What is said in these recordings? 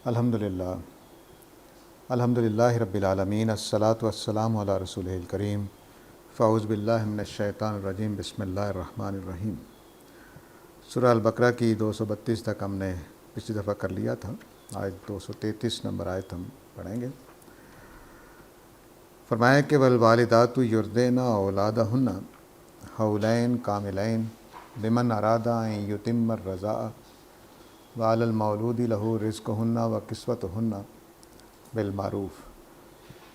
الحمدللہ رب العالمین، الصلاۃ والسلام علی رسولہ الکریم، فاعوذ باللہ من الشیطان الرجیم، بسم اللہ الرحمن الرحیم۔ سورہ البقرہ کی 232 تک ہم نے پچھلی دفعہ کر لیا تھا، آج 233 نمبر آیت ہم پڑھیں گے۔ فرمایا کہ والوالدات یرضعن اولادہن حولین کاملین لمن اراد ان یتم الرضاعہ وعلی المولود لہ رزقہن وکسوتہن بالمعروف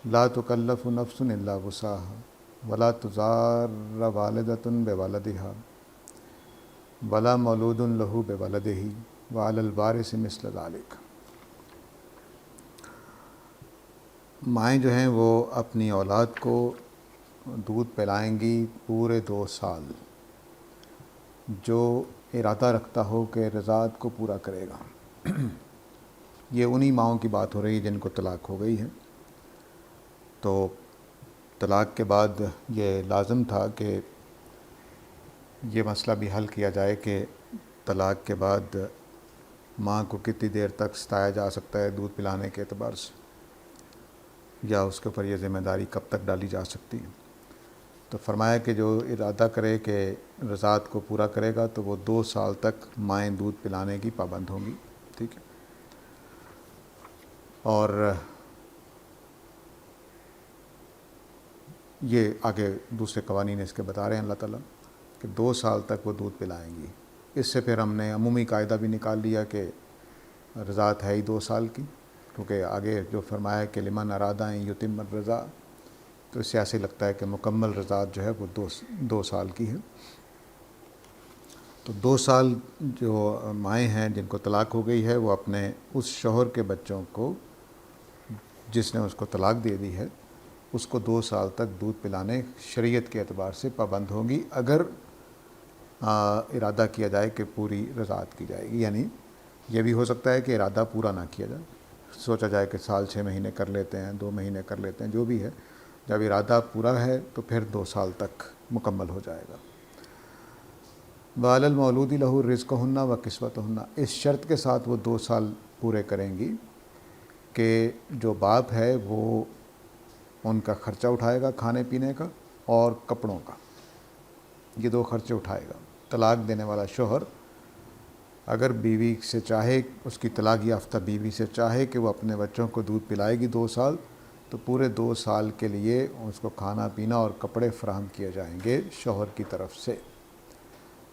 لا تکلف نفس الا وسعها ولا تضار والدۃ بولدہا ولا مولود لہ بولدہ وعلی الوارث مثل ذلک۔ مائیں جو ہیں وہ اپنی اولاد کو دودھ پلائیں گی پورے 2 سال، جو ارادہ رکھتا ہو کہ رضاعت کو پورا کرے گا۔ یہ انہی ماؤں کی بات ہو رہی ہے جن کو طلاق ہو گئی ہے۔ تو طلاق کے بعد یہ لازم تھا کہ یہ مسئلہ بھی حل کیا جائے کہ طلاق کے بعد ماں کو کتنی دیر تک ستایا جا سکتا ہے دودھ پلانے کے اعتبار سے، یا اس کے اوپر یہ ذمہ داری کب تک ڈالی جا سکتی ہے۔ تو فرمایا کہ جو ارادہ کرے کہ رضاعت کو پورا کرے گا تو وہ 2 سال تک مائیں دودھ پلانے کی پابند ہوں گی، ٹھیک ہے۔ اور یہ آگے دوسرے قوانین اس کے بتا رہے ہیں اللہ تعالیٰ کہ 2 سال تک وہ دودھ پلائیں گی۔ اس سے پھر ہم نے عمومی قاعدہ بھی نکال لیا کہ رضاعت ہے ہی 2 سال کی، کیونکہ آگے جو فرمایا ہے کہ لمن اراد ان یتم الرضاع، تو اس سے ایسے لگتا ہے کہ مکمل رضاعت جو ہے وہ 2 سال کی ہے۔ تو 2 سال جو مائیں ہیں جن کو طلاق ہو گئی ہے وہ اپنے اس شوہر کے بچوں کو جس نے اس کو طلاق دے دی ہے اس کو 2 سال تک دودھ پلانے شریعت کے اعتبار سے پابند ہوگی، اگر ارادہ کیا جائے کہ پوری رضاعت کی جائے گی۔ یعنی یہ بھی ہو سکتا ہے کہ ارادہ پورا نہ کیا جائے، سوچا جائے کہ سال 6 مہینے کر لیتے ہیں، 2 مہینے کر لیتے ہیں، جو بھی ہے، جب ارادہ پورا ہے تو پھر 2 سال تک مکمل ہو جائے گا۔ وعلی المولود لہ رزقہن وکسوتہن، اس شرط کے ساتھ وہ 2 سال پورے کریں گی کہ جو باپ ہے وہ ان کا خرچہ اٹھائے گا، کھانے پینے کا اور کپڑوں کا، یہ 2 خرچے اٹھائے گا۔ طلاق دینے والا شوہر اگر بیوی سے چاہے، اس کی طلاق یافتہ بیوی سے چاہے کہ وہ اپنے بچوں کو دودھ پلائے گی 2 سال، تو پورے 2 سال کے لیے اس کو کھانا پینا اور کپڑے فراہم کیے جائیں گے شوہر کی طرف سے،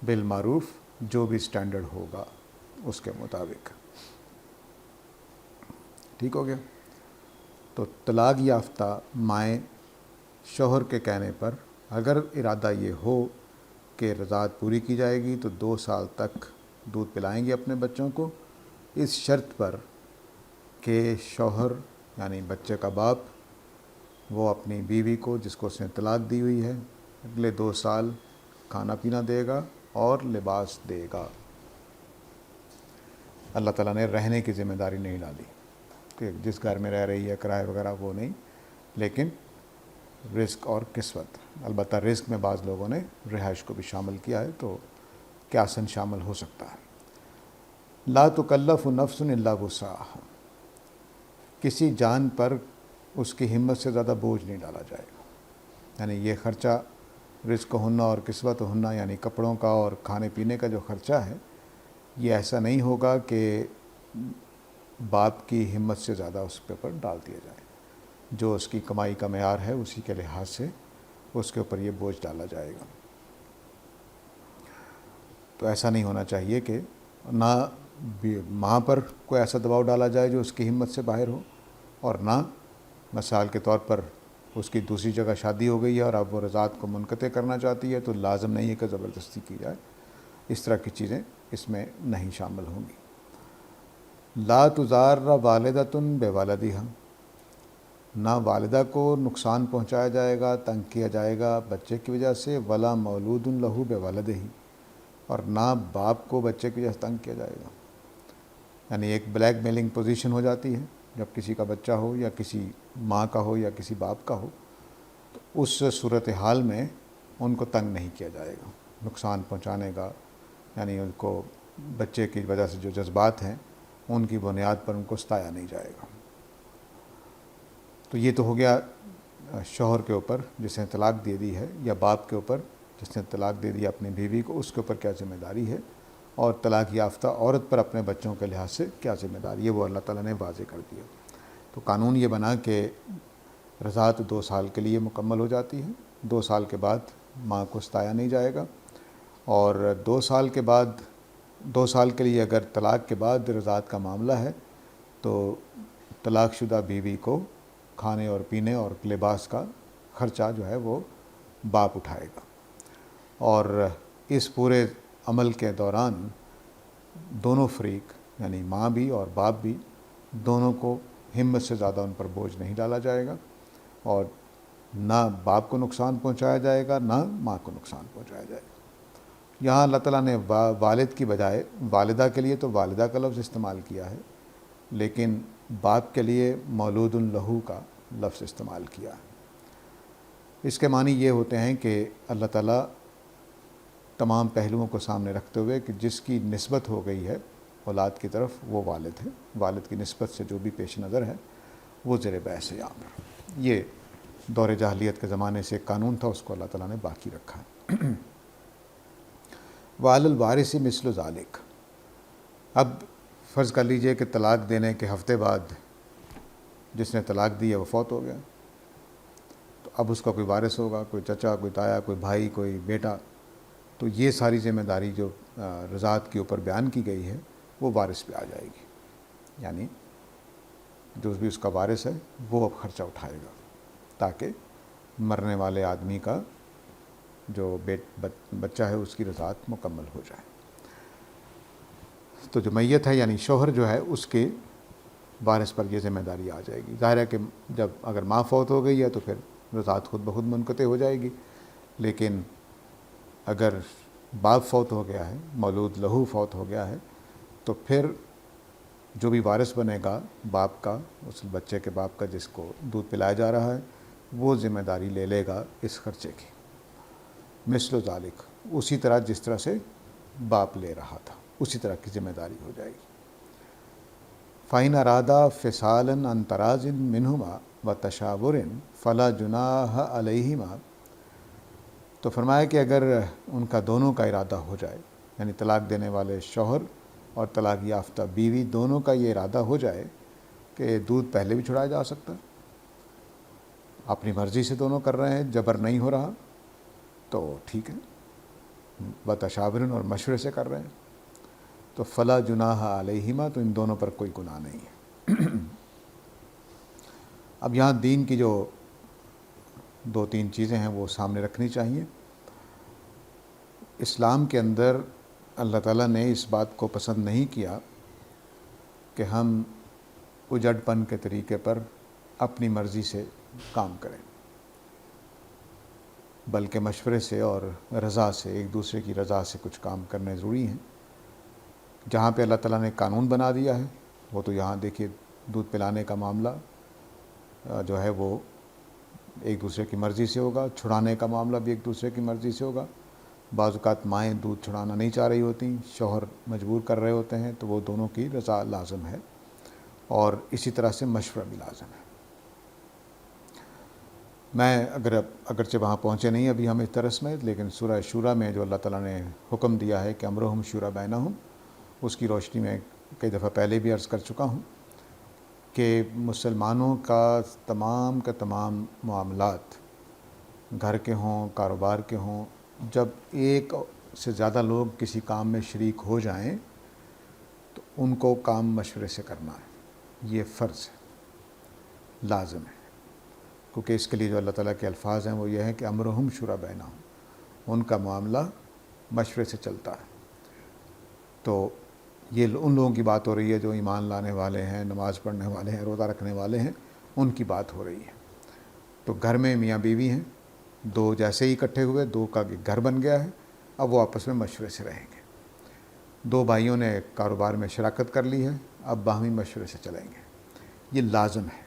بالمعروف، جو بھی سٹینڈرڈ ہوگا اس کے مطابق، ٹھیک ہو گیا۔ تو طلاق یافتہ مائیں شوہر کے کہنے پر اگر ارادہ یہ ہو کہ رضاعت پوری کی جائے گی تو 2 سال تک دودھ پلائیں گی اپنے بچوں کو، اس شرط پر کہ شوہر یعنی بچے کا باپ وہ اپنی بیوی کو جس کو اس نے طلاق دی ہوئی ہے اگلے 2 سال کھانا پینا دے گا اور لباس دے گا۔ اللہ تعالیٰ نے رہنے کی ذمہ داری نہیں ڈالی کہ جس گھر میں رہ رہی ہے کرائے وغیرہ وہ نہیں، لیکن رزق اور کسوت، البتہ رزق میں بعض لوگوں نے رہائش کو بھی شامل کیا ہے، تو قیاساً شامل ہو سکتا ہے۔ لا تکلف نفس الا وسعها، کسی جان پر اس کی ہمت سے زیادہ بوجھ نہیں ڈالا جائے گا۔ یعنی یہ خرچہ رزقہن اور کسوتہن یعنی کپڑوں کا اور کھانے پینے کا جو خرچہ ہے، یہ ایسا نہیں ہوگا کہ باپ کی ہمت سے زیادہ اس کے اوپر ڈال دیا جائے، جو اس کی کمائی کا معیار ہے اسی کے لحاظ سے اس کے اوپر یہ بوجھ ڈالا جائے گا۔ تو ایسا نہیں ہونا چاہیے کہ نہ ماں پر کوئی ایسا دباؤ ڈالا جائے جو اس کی ہمت سے باہر ہو، اور نہ مثال کے طور پر اس کی دوسری جگہ شادی ہو گئی ہے اور اب وہ رضاعت کو منقطع کرنا چاہتی ہے تو لازم نہیں ہے کہ زبردستی کی جائے، اس طرح کی چیزیں اس میں نہیں شامل ہوں گی۔ لا تضار والدۃ بولدہا، نہ والدہ کو نقصان پہنچایا جائے گا، تنگ کیا جائے گا بچے کی وجہ سے، ولا مولود لہ بولدہ، اور نہ باپ کو بچے کی وجہ سے تنگ کیا جائے گا۔ یعنی ایک بلیک میلنگ پوزیشن ہو جاتی ہے جب کسی کا بچہ ہو یا کسی ماں کا ہو یا کسی باپ کا ہو، تو اس صورتحال میں ان کو تنگ نہیں کیا جائے گا، نقصان پہنچانے کا، یعنی ان کو بچے کی وجہ سے جو جذبات ہیں ان کی بنیاد پر ان کو ستایا نہیں جائے گا۔ تو یہ تو ہو گیا شوہر کے اوپر جس نے طلاق دے دی ہے، یا باپ کے اوپر جس نے طلاق دے دی اپنی بیوی کو، اس کے اوپر کیا ذمہ داری ہے، اور طلاق یافتہ عورت پر اپنے بچوں کے لحاظ سے کیا ذمہ داری ہے، وہ اللہ تعالیٰ نے واضح کر دیا۔ تو قانون یہ بنا کہ رضاعت 2 سال کے لیے مکمل ہو جاتی ہے، 2 سال کے بعد ماں کو ستایا نہیں جائے گا، اور 2 سال کے بعد 2 سال کے لیے اگر طلاق کے بعد رضاعت کا معاملہ ہے تو طلاق شدہ بیوی کو کھانے اور پینے اور لباس کا خرچہ جو ہے وہ باپ اٹھائے گا، اور اس پورے عمل کے دوران دونوں فریق یعنی ماں بھی اور باپ بھی دونوں کو ہمت سے زیادہ ان پر بوجھ نہیں ڈالا جائے گا، اور نہ باپ کو نقصان پہنچایا جائے گا نہ ماں کو نقصان پہنچایا جائے گا۔ یہاں اللہ تعالیٰ نے والد کی بجائے والدہ کے لیے تو والدہ کا لفظ استعمال کیا ہے، لیکن باپ کے لیے مولود لہو کا لفظ استعمال کیا ہے۔ اس کے معنی یہ ہوتے ہیں کہ اللہ تعالیٰ تمام پہلوؤں کو سامنے رکھتے ہوئے کہ جس کی نسبت ہو گئی ہے اولاد کی طرف وہ والد ہے، والد کی نسبت سے جو بھی پیش نظر ہے وہ زیر بحث ہے یہاں پر۔ یہ دور جاہلیت کے زمانے سے ایک قانون تھا، اس کو اللہ تعالیٰ نے باقی رکھا ہے۔ وعلی الوارث مثل ذالک، اب فرض کر لیجئے کہ طلاق دینے کے ہفتے بعد جس نے طلاق دی ہے وہ فوت ہو گیا، تو اب اس کا کوئی وارث ہوگا، کوئی چچا، کوئی تایا، کوئی بھائی، کوئی بیٹا، تو یہ ساری ذمہ داری جو رضاعت کے اوپر بیان کی گئی ہے وہ وارث پہ آ جائے گی، یعنی جو بھی اس کا وارث ہے وہ اب خرچہ اٹھائے گا تاکہ مرنے والے آدمی کا جو بچہ ہے اس کی رضاعت مکمل ہو جائے۔ تو جو میت ہے یعنی شوہر جو ہے اس کے وارث پر یہ ذمہ داری آ جائے گی۔ ظاہر ہے کہ جب اگر ماں فوت ہو گئی ہے تو پھر رضاعت خود بخود منقطع ہو جائے گی، لیکن اگر باپ فوت ہو گیا ہے، مولود لہو فوت ہو گیا ہے، تو پھر جو بھی وارث بنے گا باپ کا، اس بچے کے باپ کا جس کو دودھ پلایا جا رہا ہے، وہ ذمہ داری لے لے گا اس خرچے کی، مثل ذالک، اسی طرح جس طرح سے باپ لے رہا تھا اسی طرح کی ذمہ داری ہو جائے گی۔ فَإِنْ أَرَادَا فِصَالًا عَنْ تَرَاضٍ مِّنْهُمَا وَتَشَاوُرٍ فَلَا جُنَاحَ عَلَيْهِمَا، تو فرمایا کہ اگر ان کا دونوں کا ارادہ ہو جائے، یعنی طلاق دینے والے شوہر اور طلاق یافتہ بیوی دونوں کا یہ ارادہ ہو جائے کہ دودھ پہلے بھی چھڑایا جا سکتا، اپنی مرضی سے دونوں کر رہے ہیں، جبر نہیں ہو رہا تو ٹھیک ہے، بتشاورن اور مشورے سے کر رہے ہیں تو فلا جناح علیہما، تو ان دونوں پر کوئی گناہ نہیں ہے۔ اب یہاں دین کی جو 2-3 چیزیں ہیں وہ سامنے رکھنی چاہیے۔ اسلام کے اندر اللہ تعالیٰ نے اس بات کو پسند نہیں کیا کہ ہم اجڑ پن کے طریقے پر اپنی مرضی سے کام کریں، بلکہ مشورے سے اور رضا سے، ایک دوسرے کی رضا سے کچھ کام کرنے ضروری ہیں۔ جہاں پہ اللہ تعالیٰ نے قانون بنا دیا ہے وہ تو یہاں دیکھیے دودھ پلانے کا معاملہ جو ہے وہ ایک دوسرے کی مرضی سے ہوگا، چھڑانے کا معاملہ بھی ایک دوسرے کی مرضی سے ہوگا۔ بعض اوقات مائیں دودھ چھڑانا نہیں چاہ رہی ہوتیں، شوہر مجبور کر رہے ہوتے ہیں، تو وہ دونوں کی رضا لازم ہے، اور اسی طرح سے مشورہ بھی لازم ہے۔ میں اگرچہ وہاں پہنچے نہیں ابھی ہم اس درس میں، لیکن سورہ شورى میں جو اللہ تعالیٰ نے حکم دیا ہے کہ امرہم شورى بینہم، اس کی روشنی میں کئی دفعہ پہلے بھی عرض کر چکا ہوں کہ مسلمانوں کا تمام کا تمام معاملات، گھر کے ہوں، کاروبار کے ہوں، جب ایک سے زیادہ لوگ کسی کام میں شریک ہو جائیں تو ان کو کام مشورے سے کرنا ہے، یہ فرض ہے، لازم ہے، کیونکہ اس کے لیے جو اللہ تعالیٰ کے الفاظ ہیں وہ یہ ہیں کہ امرہم شورى بینہم، ان کا معاملہ مشورے سے چلتا ہے۔ تو یہ ان لوگوں کی بات ہو رہی ہے جو ایمان لانے والے ہیں، نماز پڑھنے والے ہیں، روزہ رکھنے والے ہیں، ان کی بات ہو رہی ہے۔ تو گھر میں میاں بیوی ہیں، دو جیسے ہی اکٹھے ہوئے، دو کا گھر بن گیا ہے، اب وہ آپس میں مشورے سے رہیں گے۔ دو بھائیوں نے کاروبار میں شراکت کر لی ہے، اب باہمی مشورے سے چلیں گے، یہ لازم ہے۔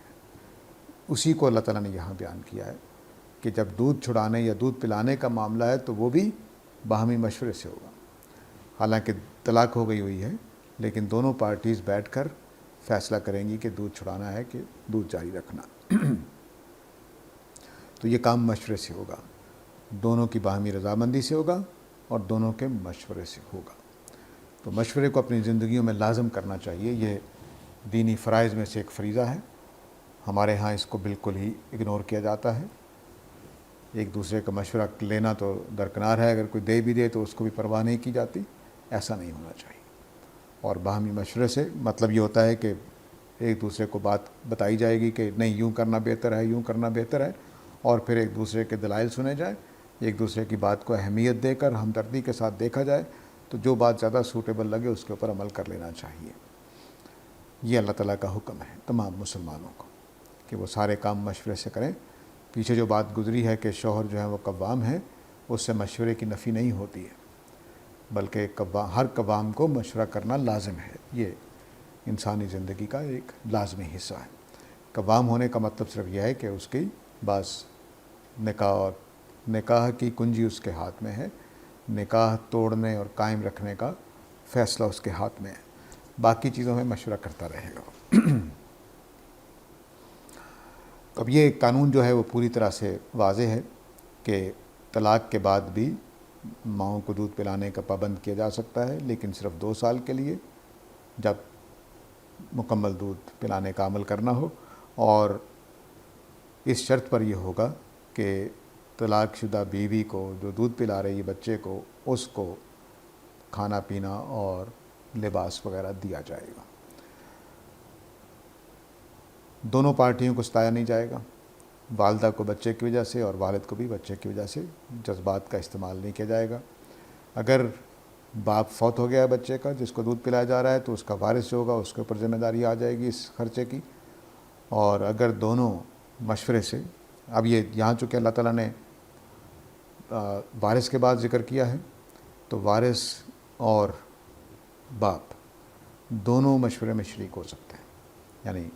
اسی کو اللہ تعالیٰ نے یہاں بیان کیا ہے کہ جب دودھ چھڑانے یا دودھ پلانے کا معاملہ ہے تو وہ بھی باہمی مشورے سے ہوگا۔ حالانکہ طلاق ہو گئی ہوئی ہے لیکن دونوں پارٹیز بیٹھ کر فیصلہ کریں گی کہ دودھ چھڑانا ہے کہ دودھ جاری رکھنا. تو یہ کام مشورے سے ہوگا، دونوں کی باہمی رضامندی سے ہوگا اور دونوں کے مشورے سے ہوگا. تو مشورے کو اپنی زندگیوں میں لازم کرنا چاہیے. یہ دینی فرائض میں سے ایک فریضہ ہے. ہمارے ہاں اس کو بالکل ہی اگنور کیا جاتا ہے. ایک دوسرے کا مشورہ لینا تو درکنار ہے، اگر کوئی دے بھی دے تو اس کو بھی پرواہ نہیں کی جاتی. ایسا نہیں ہونا چاہیے. اور باہمی مشورے سے مطلب یہ ہوتا ہے کہ ایک دوسرے کو بات بتائی جائے گی کہ نہیں یوں کرنا بہتر ہے، یوں کرنا بہتر ہے، اور پھر ایک دوسرے کے دلائل سنے جائیں، ایک دوسرے کی بات کو اہمیت دے کر ہمدردی کے ساتھ دیکھا جائے، تو جو بات زیادہ سوٹیبل لگے اس کے اوپر عمل کر لینا چاہیے. یہ اللہ تعالیٰ کا حکم ہے تمام مسلمانوں کو کہ وہ سارے کام مشورے سے کریں. پیچھے جو بات گزری ہے کہ شوہر جو ہے وہ قوام ہے، اس سے مشورے کی نفی نہیں ہوتی ہے، بلکہ ہر قوام کو مشورہ کرنا لازم ہے. یہ انسانی زندگی کا ایک لازمی حصہ ہے. قوام ہونے کا مطلب صرف یہ ہے کہ اس کی بعض نکاح کی کنجی اس کے ہاتھ میں ہے، نکاح توڑنے اور قائم رکھنے کا فیصلہ اس کے ہاتھ میں ہے، باقی چیزوں میں مشورہ کرتا رہے گا. اب یہ قانون جو ہے وہ پوری طرح سے واضح ہے کہ طلاق کے بعد بھی ماؤں کو دودھ پلانے کا پابند کیا جا سکتا ہے، لیکن صرف 2 سال کے لیے، جب مکمل دودھ پلانے کا عمل کرنا ہو. اور اس شرط پر یہ ہوگا کہ طلاق شدہ بیوی کو جو دودھ پلا رہی ہے بچے کو، اس کو کھانا پینا اور لباس وغیرہ دیا جائے گا. دونوں پارٹیوں کو ستایا نہیں جائے گا. والدہ کو بچے کی وجہ سے اور والد کو بھی بچے کی وجہ سے جذبات کا استعمال نہیں کیا جائے گا. اگر باپ فوت ہو گیا ہے بچے کا جس کو دودھ پلایا جا رہا ہے تو اس کا وارث جو ہوگا اس کے اوپر ذمہ داری آ جائے گی اس خرچے کی. اور اگر دونوں مشورے سے، اب یہ یہاں چونکہ اللہ تعالیٰ نے وارث کے بعد ذکر کیا ہے، تو وارث اور باپ دونوں مشورے میں شریک ہو سکتے ہیں. یعنی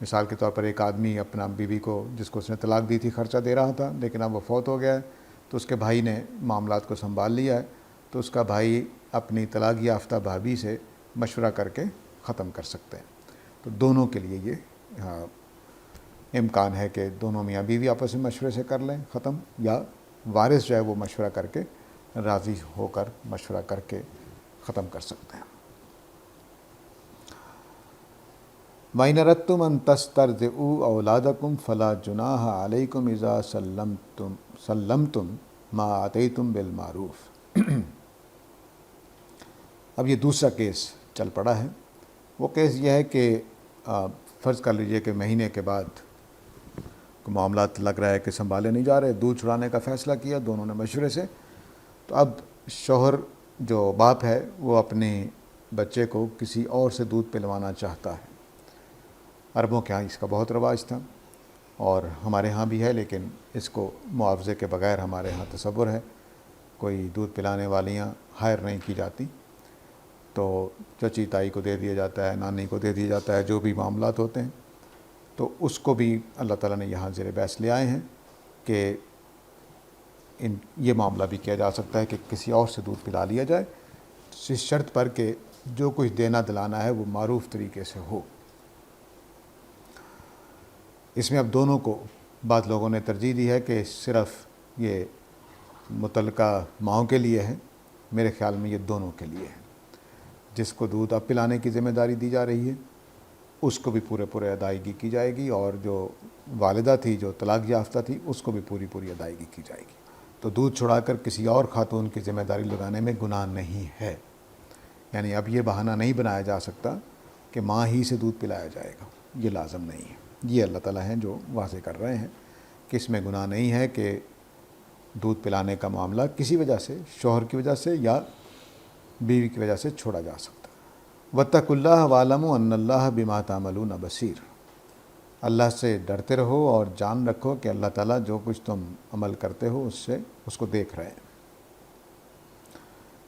مثال کے طور پر ایک آدمی اپنا بیوی کو جس کو اس نے طلاق دی تھی خرچہ دے رہا تھا، لیکن اب وہ فوت ہو گیا ہے تو اس کے بھائی نے معاملات کو سنبھال لیا ہے، تو اس کا بھائی اپنی طلاق یافتہ بھابھی سے مشورہ کر کے ختم کر سکتے ہیں. تو دونوں کے لیے یہ امکان ہے کہ دونوں میاں بیوی آپس میں مشورے سے کر لیں ختم، یا وارث جو ہے وہ مشورہ کر کے راضی ہو کر مشورہ کر کے ختم کر سکتے ہیں. وَإِنْ أَرَدتُّمْ أَن تَسْتَرْضِعُوا أَوْلَادَكُمْ فَلَا جُنَاحَ عَلَيْكُمْ إِذَا سَلَّمْتُمْ مَا آتَيْتُمْ بِالْمَعْرُوفِ. اب یہ دوسرا کیس چل پڑا ہے. وہ کیس یہ ہے کہ فرض کر لیجئے کہ مہینے کے بعد معاملات لگ رہا ہے کہ سنبھالے نہیں جا رہے، دودھ چھڑانے کا فیصلہ کیا دونوں نے مشورے سے. تو اب شوہر جو باپ ہے وہ اپنے بچے کو کسی اور سے دودھ پلوانا چاہتا ہے. عربوں کے ہاں اس کا بہت رواج تھا اور ہمارے ہاں بھی ہے، لیکن اس کو معاوضے کے بغیر ہمارے ہاں تصور ہے. کوئی دودھ پلانے والیاں ہائر نہیں کی جاتی، تو چچی تائی کو دے دیا جاتا ہے، نانی کو دے دیا جاتا ہے، جو بھی معاملات ہوتے ہیں. تو اس کو بھی اللہ تعالیٰ نے یہاں زیر بحث لے آئے ہیں کہ یہ معاملہ بھی کیا جا سکتا ہے کہ کسی اور سے دودھ پلا لیا جائے، اس شرط پر کہ جو کچھ دینا دلانا ہے وہ معروف طریقے سے ہو. اس میں اب دونوں کو بعض لوگوں نے ترجیح دی ہے کہ صرف یہ متعلقہ ماؤں کے لیے ہے. میرے خیال میں یہ دونوں کے لیے ہے. جس کو دودھ اب پلانے کی ذمہ داری دی جا رہی ہے اس کو بھی پورے ادائیگی کی جائے گی، اور جو والدہ تھی جو طلاق یافتہ تھی اس کو بھی پوری ادائیگی کی جائے گی. تو دودھ چھڑا کر کسی اور خاتون کی ذمہ داری لگانے میں گناہ نہیں ہے. یعنی اب یہ بہانہ نہیں بنایا جا سکتا کہ ماں ہی سے دودھ پلایا جائے گا، یہ لازم نہیں ہے. یہ اللہ تعالیٰ ہیں جو واضح کر رہے ہیں کہ اس میں گناہ نہیں ہے کہ دودھ پلانے کا معاملہ کسی وجہ سے، شوہر کی وجہ سے یا بیوی کی وجہ سے چھوڑا جا سکتا. وَاتَّقُوا اللَّهَ وَاعْلَمُوا أَنَّ اللَّهَ بِمَا تَعْمَلُونَ بَصِيرٌ. اللہ سے ڈرتے رہو اور جان رکھو کہ اللہ تعالیٰ جو کچھ تم عمل کرتے ہو اس کو دیکھ رہے ہیں.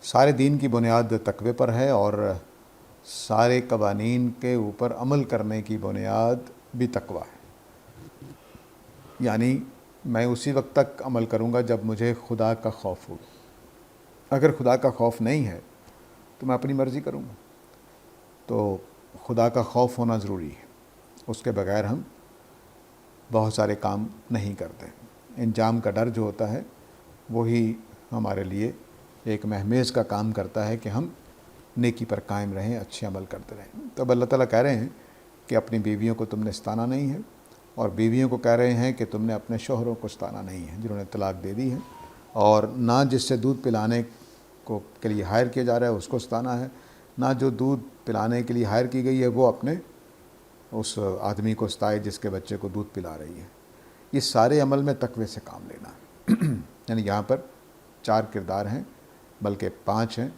سارے دین کی بنیاد تقوی پر ہے، اور سارے قوانین کے اوپر عمل کرنے کی بنیاد بھی تقوی ہے. یعنی میں اسی وقت تک عمل کروں گا جب مجھے خدا کا خوف ہو. اگر خدا کا خوف نہیں ہے تو میں اپنی مرضی کروں گا. تو خدا کا خوف ہونا ضروری ہے، اس کے بغیر ہم بہت سارے کام نہیں کرتے۔ انجام کا ڈر جو ہوتا ہے وہی ہمارے لیے ایک مہمیز کا کام کرتا ہے کہ ہم نیکی پر قائم رہیں، اچھے عمل کرتے رہیں۔ تب اللہ تعالیٰ کہہ رہے ہیں کہ اپنی بیویوں کو تم نے ستانا نہیں ہے، اور بیویوں کو کہہ رہے ہیں کہ تم نے اپنے شوہروں کو ستانا نہیں ہے جنہوں نے طلاق دے دی ہے، اور نہ جس سے دودھ پلانے کے لیے ہائر کیا جا رہا ہے اس کو ستانا ہے، نہ جو دودھ پلانے کے لیے ہائر کی گئی ہے وہ اپنے اس آدمی کو ستائے جس کے بچے کو دودھ پلا رہی ہے۔ اس سارے عمل میں تقوی سے کام لینا ہے۔ یعنی یہاں پر 4 کردار ہیں، بلکہ 5 ہیں۔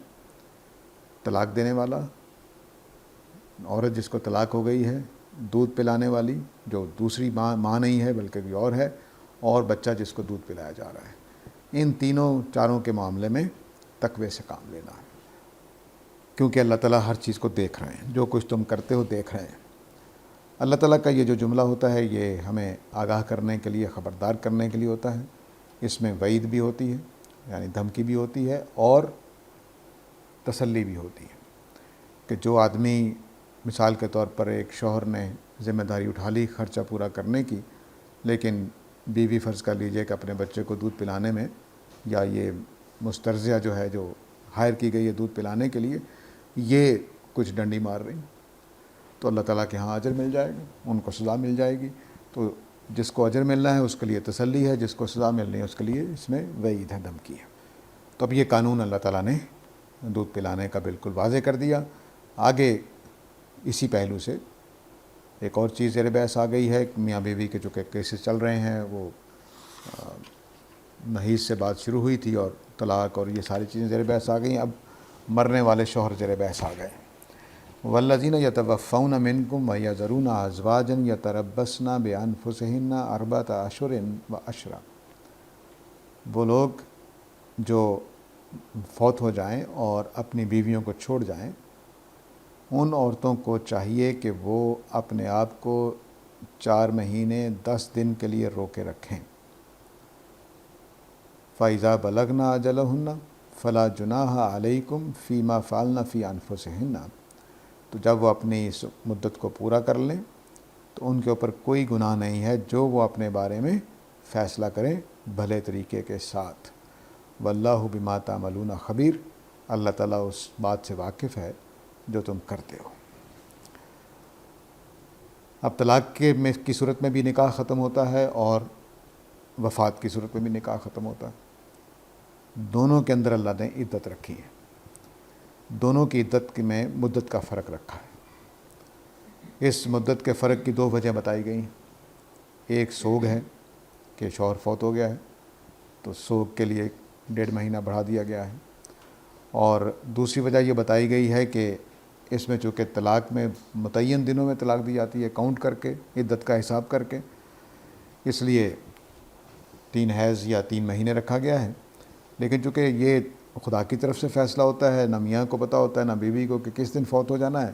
طلاق دینے والا، عورت جس کو طلاق ہو گئی ہے، دودھ پلانے والی جو دوسری ماں نہیں ہے بلکہ کوئی اور ہے، اور بچہ جس کو دودھ پلایا جا رہا ہے۔ ان چاروں کے معاملے میں تقوی سے کام لینا ہے، کیونکہ اللہ تعالیٰ ہر چیز کو دیکھ رہے ہیں، جو کچھ تم کرتے ہو دیکھ رہے ہیں۔ اللہ تعالیٰ کا یہ جو جملہ ہوتا ہے یہ ہمیں آگاہ کرنے کے لیے، خبردار کرنے کے لیے ہوتا ہے۔ اس میں وعید بھی ہوتی ہے، یعنی دھمکی بھی ہوتی ہے، اور تسلی بھی ہوتی ہے کہ جو آدمی، مثال کے طور پر ایک شوہر نے ذمہ داری اٹھا لی خرچہ پورا کرنے کی، لیکن بیوی فرض کر لیجئے کہ اپنے بچے کو دودھ پلانے میں، یا یہ مسترضعہ جو ہے جو ہائر کی گئی ہے دودھ پلانے کے لیے، یہ کچھ ڈنڈی مار رہی، تو اللہ تعالیٰ کے ہاں اجر مل جائے گا، ان کو سزا مل جائے گی۔ تو جس کو اجر ملنا ہے اس کے لیے تسلی ہے، جس کو سزا ملنی ہے اس کے لیے اس میں وعید ہے، دھمکی ہے۔ تو اب یہ قانون اللہ تعالیٰ نے دودھ پلانے کا بالکل واضح کر دیا۔ آگے اسی پہلو سے ایک اور چیز زیر بحث آ گئی ہے، میاں بیوی کے جو کہ کیسز چل رہے ہیں، وہ نحیز سے بات شروع ہوئی تھی اور طلاق اور یہ ساری چیزیں زیر بحث آ گئیں۔ اب مرنے والے شوہر زیر بحث آ گئے۔ والذین یتوفون منکم ویذرون ازواجا یتربصن بانفسہن اربعۃ اشہر وعشرا، وہ لوگ جو فوت ہو جائیں اور اپنی بیویوں کو چھوڑ جائیں، ان عورتوں کو چاہیے کہ وہ اپنے آپ کو 4 مہینے 10 دن کے لیے روکے رکھیں۔ فَإِذَا بَلَغْنَ أَجَلَهُنَّ فَلَا جُنَاحَ عَلَيْكُمْ فِي مَا فَعَلْنَ فِي أَنفُسِهِنَّ، تو جب وہ اپنی اس مدت کو پورا کر لیں تو ان کے اوپر کوئی گناہ نہیں ہے جو وہ اپنے بارے میں فیصلہ کریں بھلے طریقے کے ساتھ۔ واللہ بما تعملون خبیر، اللہ تعالیٰ اس بات سے واقف ہے جو تم کرتے ہو۔ اب طلاق کی صورت میں بھی نکاح ختم ہوتا ہے اور وفات کی صورت میں بھی نکاح ختم ہوتا ہے۔ دونوں کے اندر اللہ نے عدت رکھی ہے، دونوں کی عدت میں مدت کا فرق رکھا ہے۔ اس مدت کے فرق کی 2 وجہ بتائی گئی ہیں۔ ایک سوگ ہے کہ شوہر فوت ہو گیا ہے تو سوگ کے لیے 1.5 مہینہ بڑھا دیا گیا ہے، اور دوسری وجہ یہ بتائی گئی ہے کہ اس میں چونکہ طلاق میں متعین دنوں میں طلاق دی جاتی ہے، کاؤنٹ کر کے، عدت کا حساب کر کے، اس لیے 3 حیض یا 3 مہینے رکھا گیا ہے۔ لیکن چونکہ یہ خدا کی طرف سے فیصلہ ہوتا ہے، نہ میاں کو پتہ ہوتا ہے نہ بیوی کو کہ کس دن فوت ہو جانا ہے،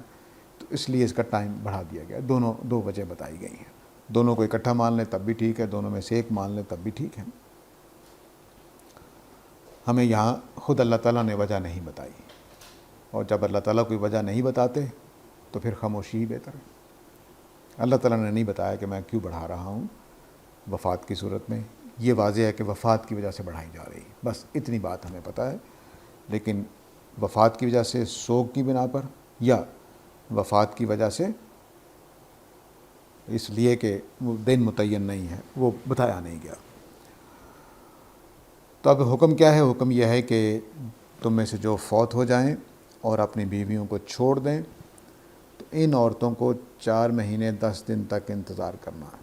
تو اس لیے اس کا ٹائم بڑھا دیا گیا ہے۔ 2 وجہ بتائی گئی ہیں۔ دونوں کو اکٹھا مان لیں تب بھی ٹھیک ہے، دونوں میں سے ایک مان لیں تب بھی ٹھیک ہے۔ ہمیں یہاں خود اللہ تعالیٰ نے وجہ نہیں بتائی، اور جب اللہ تعالیٰ کوئی وجہ نہیں بتاتے تو پھر خاموشی ہی بہتر ہے۔ اللہ تعالیٰ نے نہیں بتایا کہ میں کیوں بڑھا رہا ہوں وفات کی صورت میں، یہ واضح ہے کہ وفات کی وجہ سے بڑھائی جا رہی ہے، بس اتنی بات ہمیں پتہ ہے۔ لیکن وفات کی وجہ سے سوگ کی بنا پر، یا وفات کی وجہ سے اس لیے کہ وہ دن متعین نہیں ہے، وہ بتایا نہیں گیا۔ تو اب حکم کیا ہے؟ حکم یہ ہے کہ تم میں سے جو فوت ہو جائیں اور اپنی بیویوں کو چھوڑ دیں تو ان عورتوں کو 4 مہینے 10 دن تک انتظار کرنا ہے۔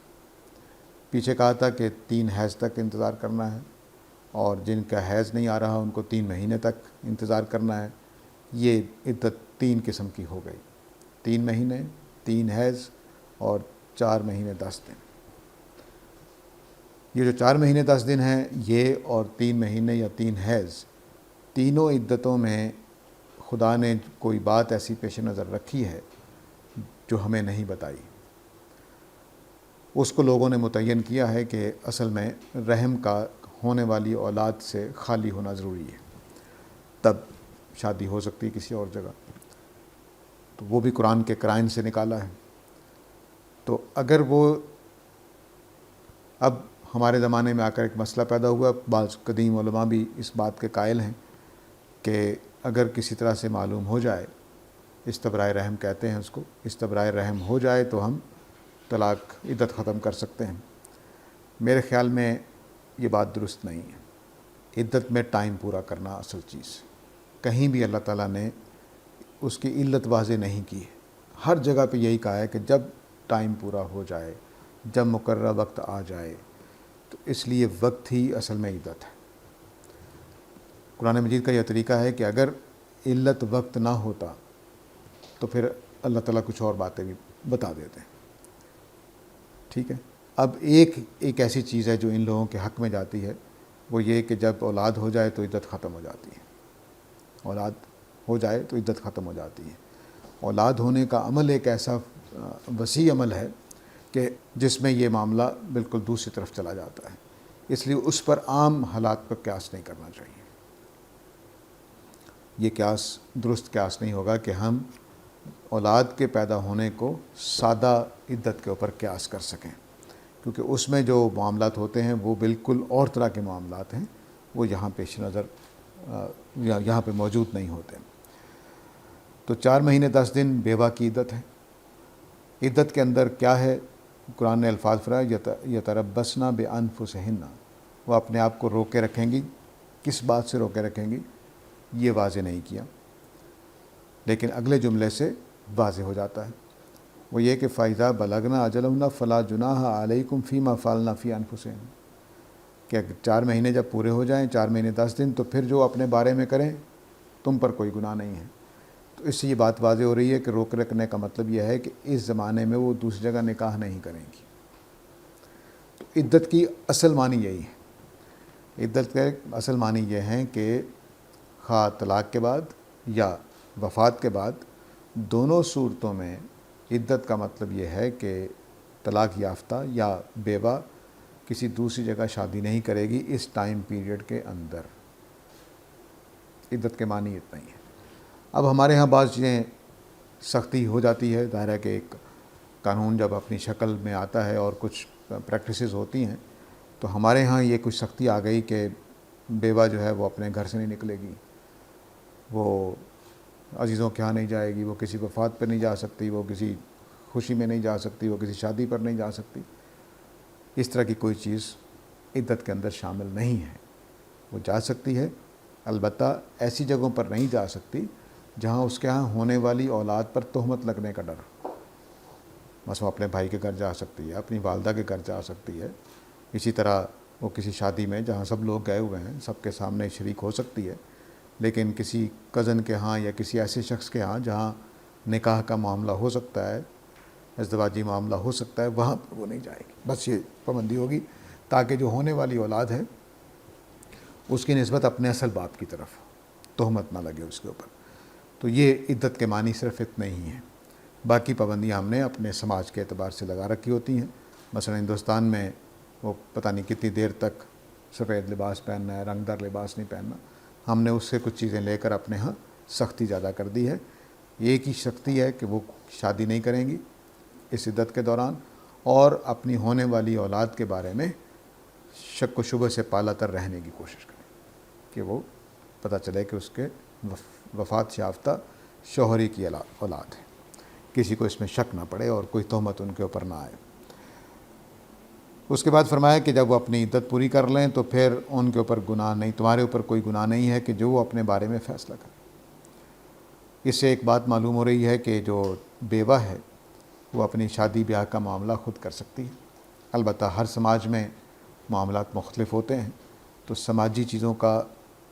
پیچھے کہا تھا کہ 3 حیض تک انتظار کرنا ہے، اور جن کا حیض نہیں آ رہا ان کو 3 مہینے تک انتظار کرنا ہے۔ یہ عدت 3 قسم کی ہو گئی، 3 مہینے، 3 حیض اور 4 مہینے 10 دن۔ یہ جو 4 مہینے 10 دن ہیں، یہ اور 3 مہینے یا 3 حیض، تینوں عدتوں میں خدا نے کوئی بات ایسی پیش نظر رکھی ہے جو ہمیں نہیں بتائی۔ اس کو لوگوں نے متعین کیا ہے کہ اصل میں رحم کا ہونے والی اولاد سے خالی ہونا ضروری ہے، تب شادی ہو سکتی ہے کسی اور جگہ۔ تو وہ بھی قرآن کے قرائن سے نکالا ہے. تو اگر وہ اب ہمارے زمانے میں آ کر ایک مسئلہ پیدا ہوا، بعض قدیم علماء بھی اس بات کے قائل ہیں کہ اگر کسی طرح سے معلوم ہو جائے، استبراء رحم کہتے ہیں اس کو، استبراء رحم ہو جائے تو ہم طلاق عدت ختم کر سکتے ہیں. میرے خیال میں یہ بات درست نہیں ہے. عدت میں ٹائم پورا کرنا اصل چیز. کہیں بھی اللہ تعالیٰ نے اس کی علت واضح نہیں کی ہے. ہر جگہ پہ یہی کہا ہے کہ جب ٹائم پورا ہو جائے، جب مقررہ وقت آ جائے، تو اس لیے وقت ہی اصل میں عدت ہے. قرآن مجید کا یہ طریقہ ہے کہ اگر علت وقت نہ ہوتا تو پھر اللہ تعالیٰ کچھ اور باتیں بھی بتا دیتے ہیں. ٹھیک ہے. اب ایک ایسی چیز ہے جو ان لوگوں کے حق میں جاتی ہے، وہ یہ کہ جب اولاد ہو جائے تو عدت ختم ہو جاتی ہے. اولاد ہو جائے تو عدت ختم ہو جاتی ہے. اولاد ہونے کا عمل ایک ایسا وسیع عمل ہے کہ جس میں یہ معاملہ بالکل دوسری طرف چلا جاتا ہے. اس لیے اس پر عام حالات پر قیاس نہیں کرنا چاہیے. یہ قیاس درست قیاس نہیں ہوگا کہ ہم اولاد کے پیدا ہونے کو سادہ عدت کے اوپر قیاس کر سکیں، کیونکہ اس میں جو معاملات ہوتے ہیں وہ بالکل اور طرح کے معاملات ہیں، وہ یہاں پیش نظر یہاں پہ موجود نہیں ہوتے. تو 4 مہینے 10 دن بیوہ کی عدت ہے. عدت کے اندر کیا ہے؟ قرآن نے الفاظ فرمایا یتربصن بانفسہن، وہ اپنے آپ کو روکے رکھیں گی. کس بات سے روکے رکھیں گی یہ واضح نہیں کیا، لیکن اگلے جملے سے واضح ہو جاتا ہے. وہ یہ کہ فَإِذَا بَلَغْنَا أَجَلَهُنَّ فَلَا جُنَاحَ عَلَيْكُمْ فِي مَا فَعَلْنَا فِي أَنفُسِهِنَّ، کہ 4 مہینے جب پورے ہو جائیں، 4 مہینے 10 دن، تو پھر جو اپنے بارے میں کریں تم پر کوئی گناہ نہیں ہے. تو اس سے یہ بات واضح ہو رہی ہے کہ روک رکھنے کا مطلب یہ ہے کہ اس زمانے میں وہ دوسری جگہ نکاح نہیں کریں گی. تو عدت کی اصل معنی یہی ہے. عدت کے اصل معنی یہ ہیں کہ خواہ طلاق کے بعد یا وفات کے بعد، دونوں صورتوں میں عدت کا مطلب یہ ہے کہ طلاق یافتہ یا بیوہ کسی دوسری جگہ شادی نہیں کرے گی اس ٹائم پیریڈ کے اندر. عدت کے معنی اتنا ہی ہے. اب ہمارے ہاں بعض چیزیں سختی ہو جاتی ہے. ظاہر ہے کہ ایک قانون جب اپنی شکل میں آتا ہے اور کچھ پریکٹسز ہوتی ہیں تو ہمارے ہاں یہ کچھ سختی آ گئی کہ بیوہ جو ہے وہ اپنے گھر سے نہیں نکلے گی، وہ عزیزوں کے ہاں نہیں جائے گی، وہ کسی وفات پہ نہیں جا سکتی، وہ کسی خوشی میں نہیں جا سکتی، وہ کسی شادی پر نہیں جا سکتی. اس طرح کی کوئی چیز عدت کے اندر شامل نہیں ہے. وہ جا سکتی ہے، البتہ ایسی جگہوں پر نہیں جا سکتی جہاں اس کے ہاں ہونے والی اولاد پر تہمت لگنے کا ڈر. مثلا اپنے بھائی کے گھر جا سکتی ہے، اپنی والدہ کے گھر جا سکتی ہے. اسی طرح وہ کسی شادی میں جہاں سب لوگ گئے ہوئے ہیں سب کے سامنے شریک ہو سکتی ہے، لیکن کسی کزن کے ہاں یا کسی ایسے شخص کے ہاں جہاں نکاح کا معاملہ ہو سکتا ہے، ازدواجی معاملہ ہو سکتا ہے، وہاں پر وہ نہیں جائے گی. بس یہ پابندی ہوگی تاکہ جو ہونے والی اولاد ہے اس کی نسبت اپنے اصل باپ کی طرف تہمت نہ لگے اس کے اوپر. تو یہ عدت کے معنی صرف اتنے ہی ہیں. باقی پابندیاں ہم نے اپنے سماج کے اعتبار سے لگا رکھی ہوتی ہیں. مثلا ہندوستان میں وہ پتہ نہیں کتنی دیر تک سفید لباس پہننا ہے، رنگ دار لباس نہیں پہننا. ہم نے اس سے کچھ چیزیں لے کر اپنے ہاں سختی زیادہ کر دی ہے. ایک ہی سختی ہے کہ وہ شادی نہیں کریں گی اس عدت کے دوران، اور اپنی ہونے والی اولاد کے بارے میں شک و شبہ سے پالا تر رہنے کی کوشش کریں کہ وہ پتہ چلے کہ اس کے وفات یافتہ شوہری کی اولاد ہے. کسی کو اس میں شک نہ پڑے اور کوئی تہمت ان کے اوپر نہ آئے. اس کے بعد فرمایا کہ جب وہ اپنی عدت پوری کر لیں تو پھر ان کے اوپر گناہ نہیں، تمہارے اوپر کوئی گناہ نہیں ہے کہ جو وہ اپنے بارے میں فیصلہ کریں. اس سے ایک بات معلوم ہو رہی ہے کہ جو بیوہ ہے وہ اپنی شادی بیاہ کا معاملہ خود کر سکتی ہے. البتہ ہر سماج میں معاملات مختلف ہوتے ہیں، تو سماجی چیزوں کا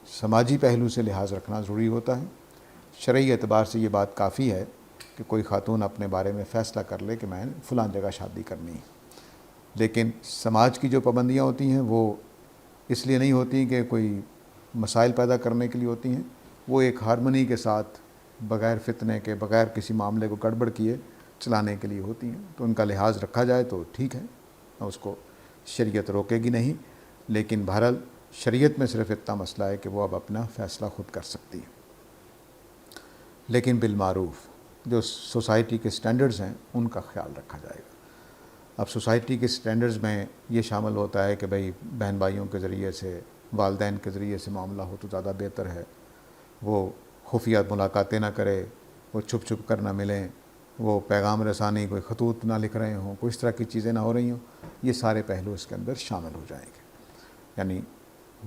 سماجی پہلو سے لحاظ رکھنا ضروری ہوتا ہے. شرعی اعتبار سے یہ بات کافی ہے کہ کوئی خاتون اپنے بارے میں فیصلہ کر لے کہ میں نے فلاں جگہ شادی کرنی ہے. لیکن سماج کی جو پابندیاں ہوتی ہیں وہ اس لیے نہیں ہوتی کہ کوئی مسائل پیدا کرنے کے لیے ہوتی ہیں، وہ ایک ہارمنی کے ساتھ بغیر فتنے کے، بغیر کسی معاملے کو گڑبڑ کیے چلانے کے لیے ہوتی ہیں. تو ان کا لحاظ رکھا جائے تو ٹھیک ہے، اس کو شریعت روکے گی نہیں. لیکن بہرحال شریعت میں صرف اتنا مسئلہ ہے کہ وہ اب اپنا فیصلہ خود کر سکتی ہے، لیکن بالمعروف، جو سوسائٹی کے سٹینڈرڈز ہیں ان کا خیال رکھا جائے گا۔ اب سوسائٹی کے سٹینڈرڈز میں یہ شامل ہوتا ہے کہ بھئی بہن بھائیوں کے ذریعے سے، والدین کے ذریعے سے معاملہ ہو تو زیادہ بہتر ہے، وہ خفیہ ملاقاتیں نہ کرے، وہ چھپ چھپ کر نہ ملیں، وہ پیغام رسانی کوئی خطوط نہ لکھ رہے ہوں، کوئی اس طرح کی چیزیں نہ ہو رہی ہوں، یہ سارے پہلو اس کے اندر شامل ہو جائیں گے۔ یعنی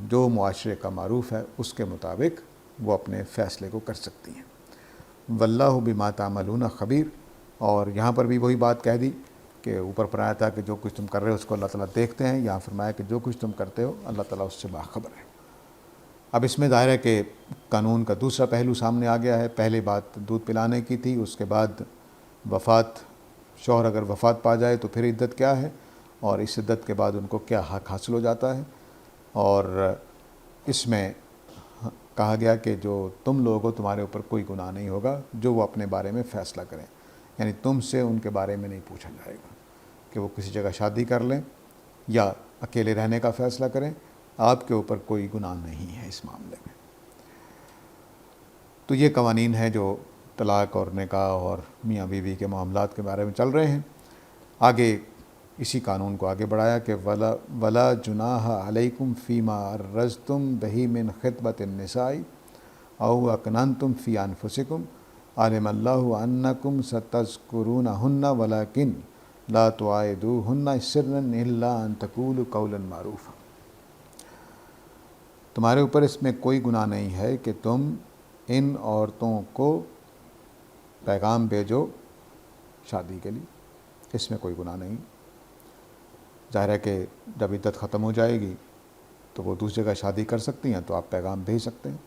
جو معاشرے کا معروف ہے اس کے مطابق وہ اپنے فیصلے کو کر سکتی ہیں۔ واللہ بما تعملون خبیر، اور یہاں پر بھی وہی بات کہہ دی کہ اوپر پر آیا تھا کہ جو کچھ تم کر رہے ہو اس کو اللہ تعالیٰ دیکھتے ہیں، یہاں فرمایا کہ جو کچھ تم کرتے ہو اللہ تعالیٰ اس سے باخبر ہے۔ اب اس میں ظاہر ہے کہ قانون کا دوسرا پہلو سامنے آ گیا ہے۔ پہلے بات دودھ پلانے کی تھی، اس کے بعد وفات، شوہر اگر وفات پا جائے تو پھر عدت کیا ہے، اور اس عدت کے بعد ان کو کیا حق حاصل ہو جاتا ہے۔ اور اس میں کہا گیا کہ جو تم لوگ ہو تمہارے اوپر کوئی گناہ نہیں ہوگا جو وہ اپنے بارے میں فیصلہ کریں، یعنی تم سے ان کے بارے میں نہیں پوچھا جائے گا کہ وہ کسی جگہ شادی کر لیں یا اکیلے رہنے کا فیصلہ کریں، آپ کے اوپر کوئی گناہ نہیں ہے اس معاملے میں۔ تو یہ قوانین ہیں جو طلاق اور نکاح اور میاں بیوی کے معاملات کے بارے میں چل رہے ہیں۔ آگے اسی قانون کو آگے بڑھایا کہ ولا جناح علیکم فیما عرضتم بہ من خطبۃ النساء او اکننتم فی انفسکم علم اللہ انکم ستذکرونہن ولکن لا تواعدوہن سرا الا ان تقولوا قولا معروفا۔ تمہارے اوپر اس میں کوئی گناہ نہیں ہے کہ تم ان عورتوں کو پیغام بھیجو شادی کے لیے، اس میں کوئی گناہ نہیں۔ ظاہر ہے کہ جب عدت ختم ہو جائے گی تو وہ دوسری جگہ شادی کر سکتی ہیں تو آپ پیغام بھیج سکتے ہیں،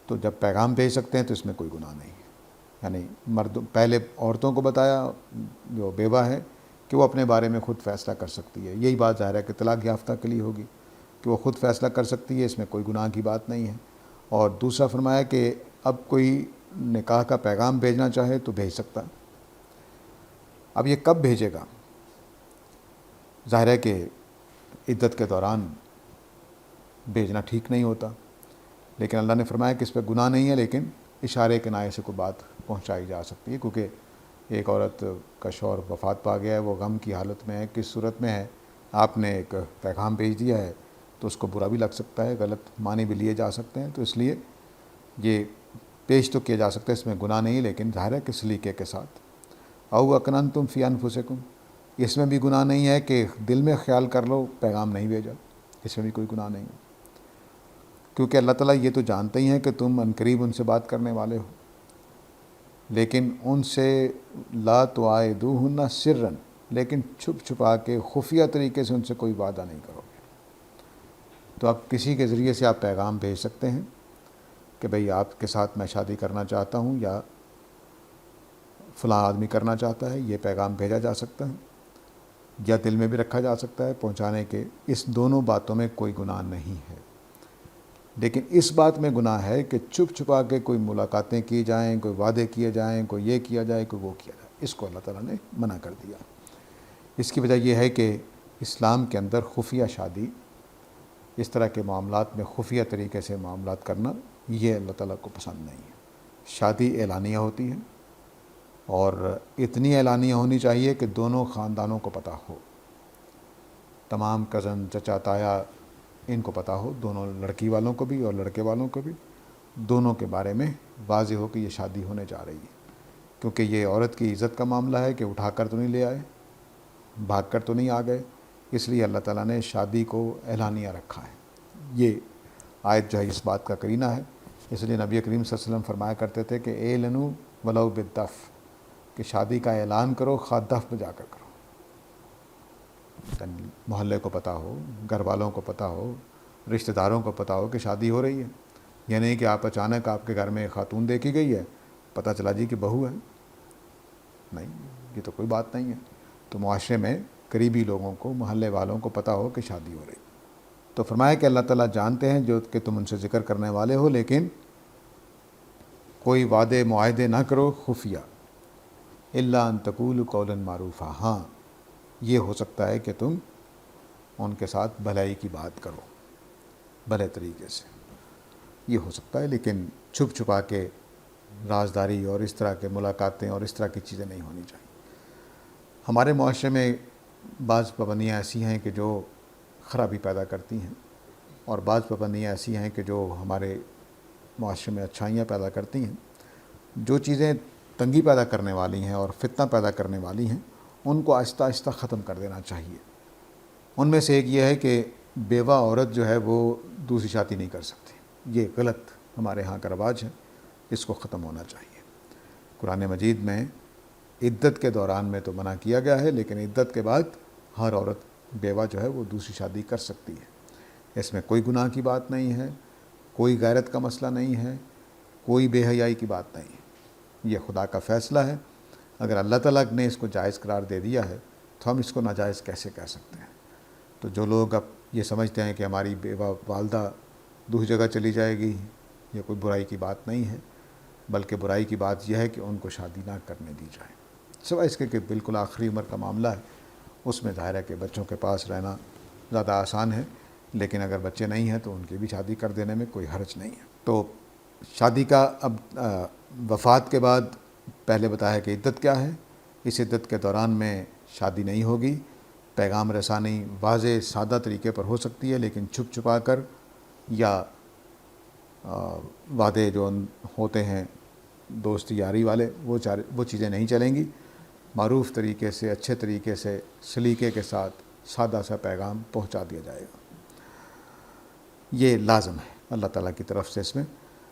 تو جب پیغام بھیج سکتے ہیں تو اس میں کوئی گناہ نہیں ہے۔ یعنی پہلے عورتوں کو بتایا جو بیوہ ہے کہ وہ اپنے بارے میں خود فیصلہ کر سکتی ہے، یہی بات ظاہر ہے کہ طلاق یافتہ کے لیے ہوگی کہ وہ خود فیصلہ کر سکتی ہے، اس میں کوئی گناہ کی بات نہیں ہے۔ اور دوسرا فرمایا کہ اب کوئی نکاح کا پیغام بھیجنا چاہے تو بھیج سکتا۔ اب یہ کب بھیجے گا؟ ظاہر ہے کہ عدت کے دوران بھیجنا ٹھیک نہیں ہوتا، لیکن اللہ نے فرمایا کہ اس پہ گناہ نہیں ہے، لیکن اشارے کنایے سے کوئی بات پہنچائی جا سکتی ہے، کیونکہ ایک عورت کا شوہر وفات پا گیا ہے، وہ غم کی حالت میں ہے، کس صورت میں ہے، آپ نے ایک پیغام بھیج دیا ہے تو اس کو برا بھی لگ سکتا ہے، غلط معنی بھی لیے جا سکتے ہیں، تو اس لیے یہ پیش تو کیا جا سکتا ہے، اس میں گناہ نہیں، لیکن ظاہر ہے کہ سلیقے کے ساتھ۔ او اکننتم فی انفسکم، اس میں بھی گناہ نہیں ہے کہ دل میں خیال کر لو پیغام نہیں بھیجا، اس میں بھی کوئی گناہ نہیں ہے، کیونکہ اللہ تعالیٰ یہ تو جانتے ہی ہیں کہ تم عنقریب ان سے بات کرنے والے ہو، لیکن ان سے لا تواعدوہن سرا، لیکن چھپ چھپا کے خفیہ طریقے سے ان سے کوئی وعدہ نہیں کرو گے۔ تو اب کسی کے ذریعے سے آپ پیغام بھیج سکتے ہیں کہ بھئی آپ کے ساتھ میں شادی کرنا چاہتا ہوں یا فلاں آدمی کرنا چاہتا ہے، یہ پیغام بھیجا جا سکتا ہے، یا دل میں بھی رکھا جا سکتا ہے پہنچانے کے، اس دونوں باتوں میں کوئی گناہ نہیں ہے۔ لیکن اس بات میں گناہ ہے کہ چھپ چھپا کے کوئی ملاقاتیں کی جائیں، کوئی وعدے کیے جائیں، کوئی یہ کیا جائے، کوئی وہ کیا جائے، اس کو اللہ تعالیٰ نے منع کر دیا۔ اس کی وجہ یہ ہے کہ اسلام کے اندر خفیہ شادی، اس طرح کے معاملات میں خفیہ طریقے سے معاملات کرنا، یہ اللہ تعالیٰ کو پسند نہیں ہے۔ شادی اعلانیہ ہوتی ہے، اور اتنی اعلانیہ ہونی چاہیے کہ دونوں خاندانوں کو پتہ ہو، تمام کزن، چچا، تایا، ان کو پتہ ہو، دونوں لڑکی والوں کو بھی اور لڑکے والوں کو بھی، دونوں کے بارے میں واضح ہو کہ یہ شادی ہونے جا رہی ہے، کیونکہ یہ عورت کی عزت کا معاملہ ہے کہ اٹھا کر تو نہیں لے آئے، بھاگ کر تو نہیں آ گئے، اس لیے اللہ تعالیٰ نے شادی کو اعلانیہ رکھا ہے۔ یہ آیت جو ہے اس بات کا قرینہ ہے، اس لیے نبی کریم صلی اللہ علیہ وسلم فرمایا کرتے تھے کہ اعلنوا ولو بالدف، کہ شادی کا اعلان کرو خواہ دف بجا کر کرو، محلے کو پتہ ہو، گھر والوں کو پتہ ہو، رشتہ داروں کو پتہ ہو کہ شادی ہو رہی ہے، یہ نہیں کہ آپ اچانک آپ کے گھر میں ایک خاتون دیکھی گئی ہے، پتہ چلا جی کہ بہو ہے، نہیں، یہ تو کوئی بات نہیں ہے۔ تو معاشرے میں قریبی لوگوں کو، محلے والوں کو پتہ ہو کہ شادی ہو رہی ہے۔ تو فرمایا کہ اللہ تعالیٰ جانتے ہیں جو کہ تم ان سے ذکر کرنے والے ہو، لیکن کوئی وعدے معاہدے نہ کرو خفیہ، الا ان تقولوا قولا معروفا، ہاں یہ ہو سکتا ہے کہ تم ان کے ساتھ بھلائی کی بات کرو، بھلے طریقے سے، یہ ہو سکتا ہے، لیکن چھپ چھپا کے رازداری اور اس طرح کے ملاقاتیں اور اس طرح کی چیزیں نہیں ہونی چاہیے۔ ہمارے معاشرے میں بعض پابندیاں ایسی ہیں کہ جو خرابی پیدا کرتی ہیں، اور بعض پابندیاں ایسی ہیں کہ جو ہمارے معاشرے میں اچھائیاں پیدا کرتی ہیں۔ جو چیزیں تنگی پیدا کرنے والی ہیں اور فتنہ پیدا کرنے والی ہیں ان کو آہستہ آہستہ ختم کر دینا چاہیے۔ ان میں سے ایک یہ ہے کہ بیوہ عورت جو ہے وہ دوسری شادی نہیں کر سکتی۔ یہ غلط ہمارے ہاں کا رواج ہے، اس کو ختم ہونا چاہیے۔ قرآن مجید میں عدت کے دوران میں تو منع کیا گیا ہے، لیکن عدت کے بعد ہر عورت بیوہ جو ہے وہ دوسری شادی کر سکتی ہے۔ اس میں کوئی گناہ کی بات نہیں ہے، کوئی غیرت کا مسئلہ نہیں ہے، کوئی بے حیائی کی بات نہیں ہے۔ یہ خدا کا فیصلہ ہے۔ اگر اللہ تعالیٰ نے اس کو جائز قرار دے دیا ہے تو ہم اس کو ناجائز کیسے کہہ سکتے ہیں؟ تو جو لوگ اب یہ سمجھتے ہیں کہ ہماری بیوہ والدہ دوسری جگہ چلی جائے گی، یہ کوئی برائی کی بات نہیں ہے، بلکہ برائی کی بات یہ ہے کہ ان کو شادی نہ کرنے دی جائے، سوائے اس کے کہ بالکل آخری عمر کا معاملہ ہے، اس میں ظاہر ہے کہ بچوں کے پاس رہنا زیادہ آسان ہے، لیکن اگر بچے نہیں ہیں تو ان کی بھی شادی کر دینے میں کوئی حرج نہیں ہے۔ تو شادی کا اب وفات کے بعد پہلے بتایا کہ عدت کیا ہے۔ اس عدت کے دوران میں شادی نہیں ہوگی۔ پیغام رسانی واضح سادہ طریقے پر ہو سکتی ہے، لیکن چھپ چھپا کر یا وعدے جو ہوتے ہیں دوستی یاری والے وہ چیزیں نہیں چلیں گی۔ معروف طریقے سے، اچھے طریقے سے، سلیقے کے ساتھ سادہ سا پیغام پہنچا دیا جائے گا۔ یہ لازم ہے اللہ تعالیٰ کی طرف سے۔ اس میں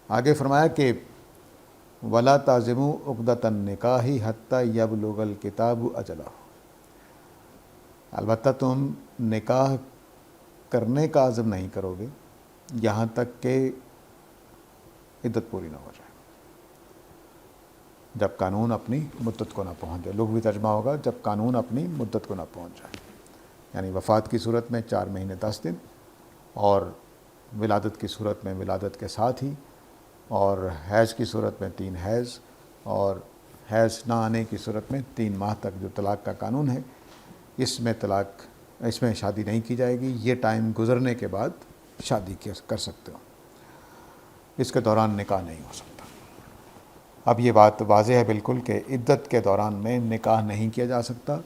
آگے فرمایا کہ وَلَا تَعْزِمُوا عُقْدَةَ النِّكَاحِ حَتَّى يَبْلُغَ الْكِتَابُ أَجَلَهُ، البتہ تم نکاح کرنے کا عزم نہیں کرو گے یہاں تک کہ عدت پوری نہ ہو جائے، جب قانون اپنی مدت کو نہ پہنچ جائے۔ لغوی ترجمہ ہوگا جب قانون اپنی مدت کو نہ پہنچ جائے، یعنی وفات کی صورت میں 4 مہینے 10 دن، اور ولادت کی صورت میں ولادت کے ساتھ ہی، اور حیض کی صورت میں 3 حیض، اور حیض نہ آنے کی صورت میں 3 ماہ تک جو طلاق کا قانون ہے، اس میں شادی نہیں کی جائے گی۔ یہ ٹائم گزرنے کے بعد شادی کر سکتے ہو، اس کے دوران نکاح نہیں ہو سکتا۔ اب یہ بات واضح ہے بالکل کہ عدت کے دوران میں نکاح نہیں کیا جا سکتا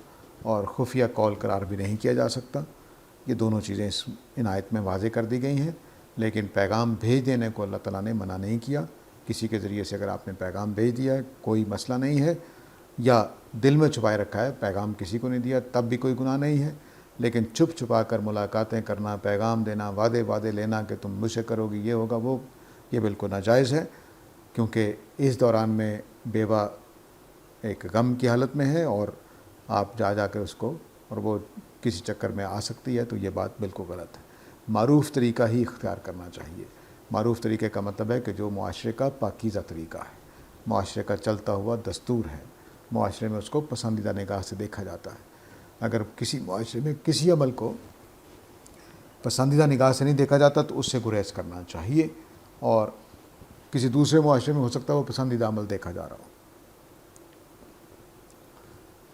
اور خفیہ قول قرار بھی نہیں کیا جا سکتا۔ یہ دونوں چیزیں اس عنایت میں واضح کر دی گئی ہیں، لیکن پیغام بھیج دینے کو اللہ تعالیٰ نے منع نہیں کیا۔ کسی کے ذریعے سے اگر آپ نے پیغام بھیج دیا ہے کوئی مسئلہ نہیں ہے، یا دل میں چھپائے رکھا ہے پیغام کسی کو نہیں دیا تب بھی کوئی گناہ نہیں ہے، لیکن چھپ چھپا کر ملاقاتیں کرنا، پیغام دینا، وعدے لینا کہ تم مجھ سے کرو گی، یہ ہوگا وہ، یہ بالکل ناجائز ہے، کیونکہ اس دوران میں بیوہ ایک غم کی حالت میں ہے اور آپ جا کے اس کو، اور وہ کسی چکر میں آ سکتی ہے، تو یہ بات بالکل غلط ہے۔ معروف طریقہ ہی اختیار کرنا چاہیے۔ معروف طریقے کا مطلب ہے کہ جو معاشرے کا پاکیزہ طریقہ ہے، معاشرے کا چلتا ہوا دستور ہے، معاشرے میں اس کو پسندیدہ نگاہ سے دیکھا جاتا ہے۔ اگر کسی معاشرے میں کسی عمل کو پسندیدہ نگاہ سے نہیں دیکھا جاتا تو اس سے گریز کرنا چاہیے، اور کسی دوسرے معاشرے میں ہو سکتا ہے وہ پسندیدہ عمل دیکھا جا رہا ہو۔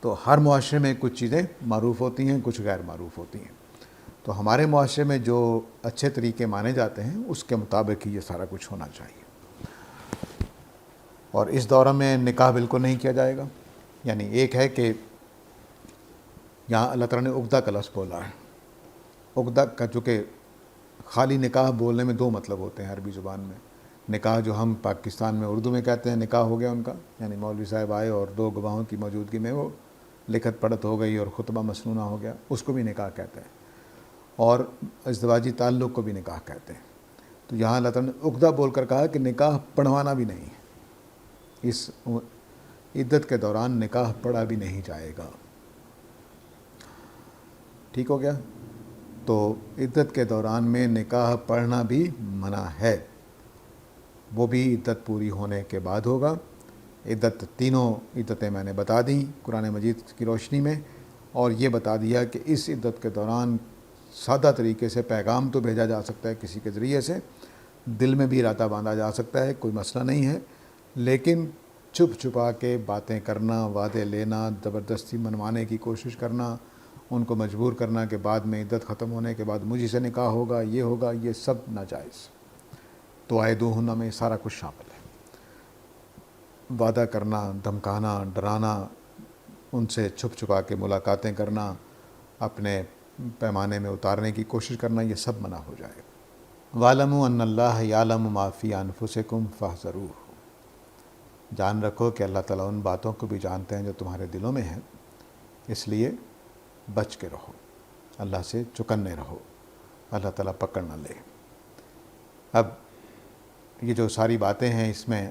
تو ہر معاشرے میں کچھ چیزیں معروف ہوتی ہیں، کچھ غیر معروف ہوتی ہیں۔ تو ہمارے معاشرے میں جو اچھے طریقے مانے جاتے ہیں اس کے مطابق ہی یہ سارا کچھ ہونا چاہیے۔ اور اس دورہ میں نکاح بالکل نہیں کیا جائے گا۔ یعنی ایک ہے کہ یہاں اللہ تعالیٰ نے عقدہ کا لفظ بولا ہے۔ عقدہ کا چونکہ خالی نکاح بولنے میں 2 مطلب ہوتے ہیں عربی زبان میں۔ نکاح جو ہم پاکستان میں اردو میں کہتے ہیں نکاح ہو گیا ان کا، یعنی مولوی صاحب آئے اور 2 گواہوں کی موجودگی میں وہ لکھت پڑھت ہو گئی اور خطبہ مسنونہ ہو گیا، اس کو بھی نکاح کہتے ہیں، اور ازدواجی تعلق کو بھی نکاح کہتے ہیں۔ تو یہاں اللہ تعالیٰ نے عقدہ بول کر کہا کہ نکاح پڑھوانا بھی نہیں ہے، اس عدت کے دوران نکاح پڑھا بھی نہیں جائے گا۔ ٹھیک ہو گیا؟ تو عدت کے دوران میں نکاح پڑھنا بھی منع ہے، وہ بھی عدت پوری ہونے کے بعد ہوگا۔ عدت تینوں عدتیں میں نے بتا دیں قرآن مجید کی روشنی میں، اور یہ بتا دیا کہ اس عدت کے دوران سادہ طریقے سے پیغام تو بھیجا جا سکتا ہے کسی کے ذریعے سے، دل میں بھی ارادہ باندھا جا سکتا ہے، کوئی مسئلہ نہیں ہے، لیکن چھپ چھپا کے باتیں کرنا، وعدے لینا، زبردستی منوانے کی کوشش کرنا، ان کو مجبور کرنا کہ بعد میں عدت ختم ہونے کے بعد مجھ سے نکاح ہوگا، یہ سب ناجائز۔ تو آئے 2 میں سارا کچھ شامل ہے۔ وعدہ کرنا، دھمکانا، ڈرانا، ان سے چھپ چھپا کے ملاقاتیں کرنا، اپنے پیمانے میں اتارنے کی کوشش کرنا، یہ سب منع ہو جائے گا۔ وَاعْلَمُوا أَنَّ اللَّهَ يَعْلَمُ مَا فِي أَنفُسِكُمْ فَاحْذَرُوهُ، جان رکھو کہ اللہ تعالیٰ ان باتوں کو بھی جانتے ہیں جو تمہارے دلوں میں ہیں، اس لیے بچ کے رہو، اللہ سے چکنے رہو، اللہ تعالیٰ پکڑ نہ لے۔ اب یہ جو ساری باتیں ہیں، اس میں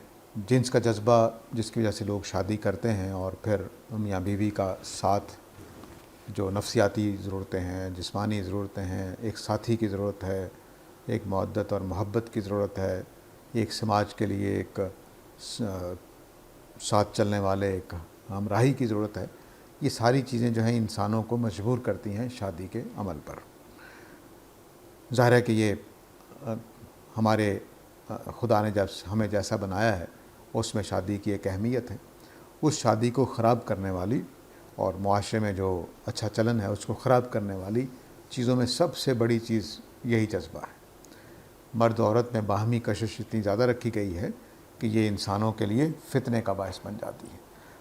جنس کا جذبہ جس کی وجہ سے لوگ شادی کرتے ہیں، اور پھر میاں بیوی کا ساتھ، جو نفسیاتی ضرورتیں ہیں، جسمانی ضرورتیں ہیں، ایک ساتھی کی ضرورت ہے، ایک مودت اور محبت کی ضرورت ہے، ایک سماج کے لیے ایک ساتھ چلنے والے ایک ہمراہی کی ضرورت ہے، یہ ساری چیزیں جو ہیں انسانوں کو مجبور کرتی ہیں شادی کے عمل پر۔ ظاہر ہے کہ یہ ہمارے خدا نے جب ہمیں جیسا بنایا ہے اس میں شادی کی ایک اہمیت ہے۔ اس شادی کو خراب کرنے والی اور معاشرے میں جو اچھا چلن ہے اس کو خراب کرنے والی چیزوں میں سب سے بڑی چیز یہی جذبہ ہے۔ مرد و عورت میں باہمی کشش اتنی زیادہ رکھی گئی ہے کہ یہ انسانوں کے لیے فتنے کا باعث بن جاتی ہے۔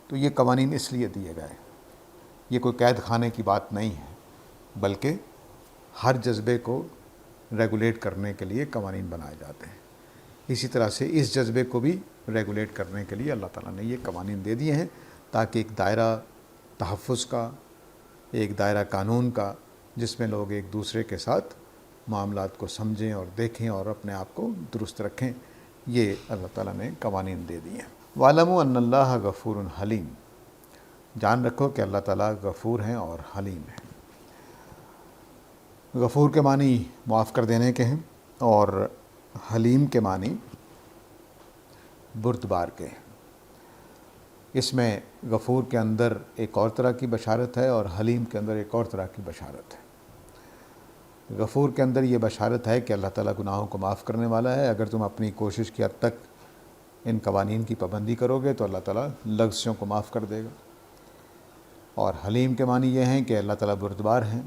تو یہ قوانین اس لیے دیے گئے، یہ کوئی قید خانے کی بات نہیں ہے، بلکہ ہر جذبے کو ریگولیٹ کرنے کے لیے قوانین بنائے جاتے ہیں۔ اسی طرح سے اس جذبے کو بھی ریگولیٹ کرنے کے لیے اللہ تعالیٰ نے یہ قوانین دے دیے ہیں، تاکہ ایک دائرہ تحفظ کا، ایک دائرہ قانون کا، جس میں لوگ ایک دوسرے کے ساتھ معاملات کو سمجھیں اور دیکھیں اور اپنے آپ کو درست رکھیں، یہ اللہ تعالیٰ نے قوانین دے دیے ہیں۔ وَاعْلَمُوا أَنَّ اللَّهَ غَفُورٌ حَلِيمٌ، جان رکھو کہ اللہ تعالیٰ غفور ہیں اور حلیم ہیں۔ غفور کے معنی معاف کر دینے کے ہیں، اور حلیم کے معنی بردبار کے ہیں۔ اس میں غفور کے اندر ایک اور طرح کی بشارت ہے، اور حلیم کے اندر ایک اور طرح کی بشارت ہے۔ غفور کے اندر یہ بشارت ہے کہ اللہ تعالیٰ گناہوں کو معاف کرنے والا ہے، اگر تم اپنی کوشش کی حد تک ان قوانین کی پابندی کرو گے تو اللہ تعالیٰ لغزشوں کو معاف کر دے گا۔ اور حلیم کے معنی یہ ہیں کہ اللہ تعالیٰ بردبار ہیں،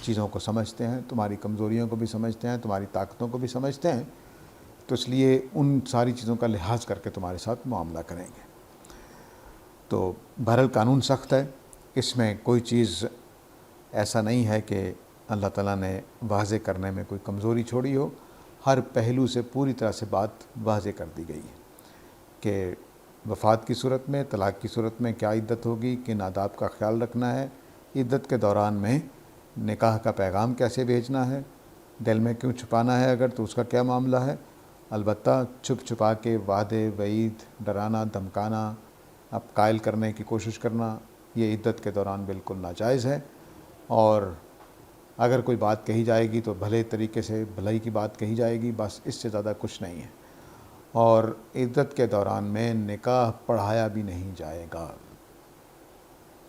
چیزوں کو سمجھتے ہیں، تمہاری کمزوریوں کو بھی سمجھتے ہیں، تمہاری طاقتوں کو بھی سمجھتے ہیں، تو اس لیے ان ساری چیزوں کا لحاظ کر کے تمہارے ساتھ معاملہ کریں گے۔ تو بہرحال قانون سخت ہے، اس میں کوئی چیز ایسا نہیں ہے کہ اللہ تعالیٰ نے واضح کرنے میں کوئی کمزوری چھوڑی ہو، ہر پہلو سے پوری طرح سے بات واضح کر دی گئی ہے کہ وفات کی صورت میں، طلاق کی صورت میں کیا عدت ہوگی، کن آداب کا خیال رکھنا ہے، عدت کے دوران میں نکاح کا پیغام کیسے بھیجنا ہے، دل میں کیوں چھپانا ہے اگر تو اس کا کیا معاملہ ہے۔ البتہ چھپ چھپا کے وعدے، وعید، ڈرانا، دھمکانا، اب قائل کرنے کی کوشش کرنا، یہ عدت کے دوران بالکل ناجائز ہے، اور اگر کوئی بات کہی جائے گی تو بھلے طریقے سے بھلائی کی بات کہی جائے گی، بس اس سے زیادہ کچھ نہیں ہے۔ اور عدت کے دوران میں نکاح پڑھایا بھی نہیں جائے گا۔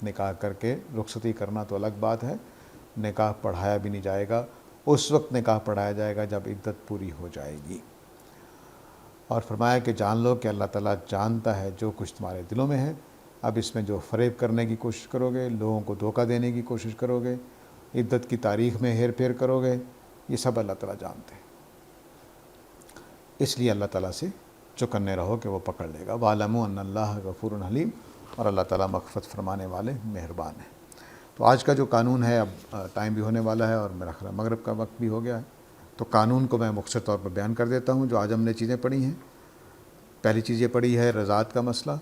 نکاح کر کے رخصتی کرنا تو الگ بات ہے، نکاح پڑھایا بھی نہیں جائے گا۔ اس وقت نکاح پڑھایا جائے گا جب عدت پوری ہو جائے گی۔ اور فرمایا کہ جان لو کہ اللہ تعالیٰ جانتا ہے جو کچھ تمہارے دلوں میں ہے۔ اب اس میں جو فریب کرنے کی کوشش کرو گے، لوگوں کو دھوکہ دینے کی کوشش کرو گے، عدت کی تاریخ میں ہیر پھیر کرو گے، یہ سب اللہ تعالیٰ جانتے ہیں۔ اس لیے اللہ تعالیٰ سے چکنے رہو کہ وہ پکڑ لے گا۔ وَاعْلَمُوا أَنَّ اللَّهَ غَفُورٌ حَلِيمٌ، اور اللہ تعالیٰ مغفرت فرمانے والے مہربان ہیں۔ تو آج کا جو قانون ہے، اب ٹائم بھی ہونے والا ہے اور میرا خیال مغرب کا وقت بھی ہو گیا ہے، تو قانون کو میں مختصر طور پر بیان کر دیتا ہوں جو آج ہم نے چیزیں پڑھی ہیں۔ پہلی چیز یہ پڑھی ہے رضاعت کا مسئلہ،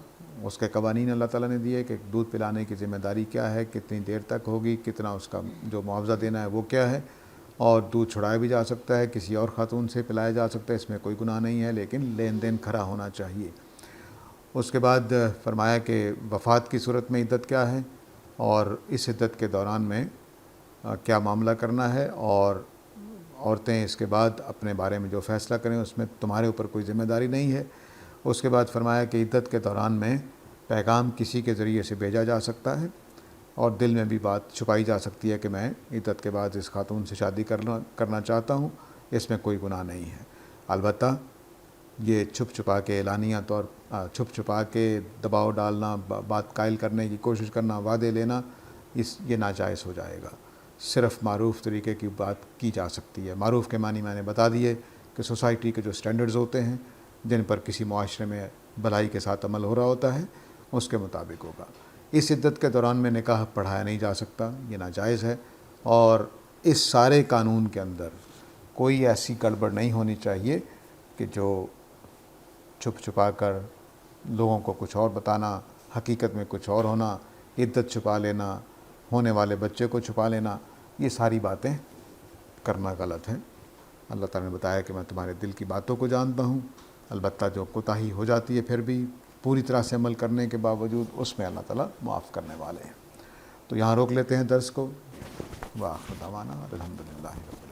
اس کے قوانین اللہ تعالیٰ نے دیے کہ دودھ پلانے کی ذمہ داری کیا ہے، کتنی دیر تک ہوگی، کتنا اس کا جو معاوضہ دینا ہے وہ کیا ہے، اور دودھ چھڑایا بھی جا سکتا ہے، کسی اور خاتون سے پلایا جا سکتا ہے، اس میں کوئی گناہ نہیں ہے، لیکن لین دین کھرا ہونا چاہیے۔ اس کے بعد فرمایا کہ وفات کی صورت میں عدت کیا ہے، اور اس عدت کے دوران میں کیا معاملہ کرنا ہے، اور عورتیں اس کے بعد اپنے بارے میں جو فیصلہ کریں اس میں تمہارے اوپر کوئی ذمہ داری نہیں ہے۔ اس کے بعد فرمایا کہ عدت کے دوران میں پیغام کسی کے ذریعے سے بھیجا جا سکتا ہے، اور دل میں بھی بات چھپائی جا سکتی ہے کہ میں عدت کے بعد اس خاتون سے شادی کرنا چاہتا ہوں، اس میں کوئی گناہ نہیں ہے۔ البتہ یہ چھپ چھپا کے اعلانیہ طور چھپ چھپا کے دباؤ ڈالنا، بات قائل کرنے کی کوشش کرنا، وعدے لینا، یہ ناجائز ہو جائے گا۔ صرف معروف طریقے کی بات کی جا سکتی ہے۔ معروف کے معنی میں نے بتا دیے کہ سوسائٹی کے جو سٹینڈرڈز ہوتے ہیں جن پر کسی معاشرے میں بھلائی کے ساتھ عمل ہو رہا ہوتا ہے اس کے مطابق ہوگا۔ اس عدت کے دوران میں نکاح پڑھایا نہیں جا سکتا، یہ ناجائز ہے، اور اس سارے قانون کے اندر کوئی ایسی گڑبڑ نہیں ہونی چاہیے کہ جو چھپ چھپا کر لوگوں کو کچھ اور بتانا، حقیقت میں کچھ اور ہونا، عدت چھپا لینا، ہونے والے بچے کو چھپا لینا، یہ ساری باتیں کرنا غلط ہے۔ اللہ تعالیٰ نے بتایا کہ میں تمہارے دل کی باتوں کو جانتا ہوں، البتہ جو کوتاہی ہو جاتی ہے پھر بھی پوری طرح سے عمل کرنے کے باوجود اس میں اللہ تعالیٰ معاف کرنے والے ہیں۔ تو یہاں روک لیتے ہیں درس کو۔ وآخر دعوانا الحمدللہ۔